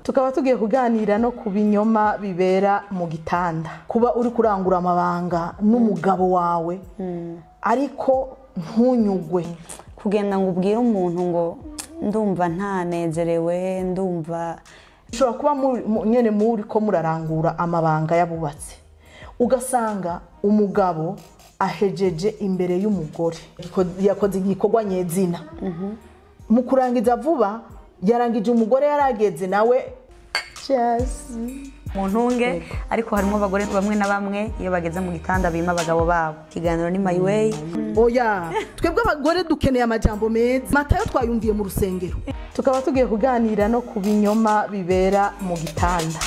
Tukaba tugiye kuganira no ku binyoma bibera mu gitanda. Kuba uri kurangura amabanga n'umugabo wawe ariko ntunyugwe. Kugenda ngo ubwire umuntu ngo ndumva ntanezerewe, ndumva ushobora kuba nyene muri ko murarangura amabanga yabubatse, ugasanga umugabo ahejeje imbere y'umugore yakoze igikorwa nyezina. Mu kurangiza vuba yarangije umugore yarageze nawe muntunge, ariko harimo abagore bamwe na bamwe iyo bageze mu gitanda bima abagabo babo. Ikiganiro ni My Way. Oya, twebwe abagore dukeneye amajambo meza. Matayo twayumviye mu rusengero. Tukaba tugiye kuganira no ku binyoma bibera mu gitanda.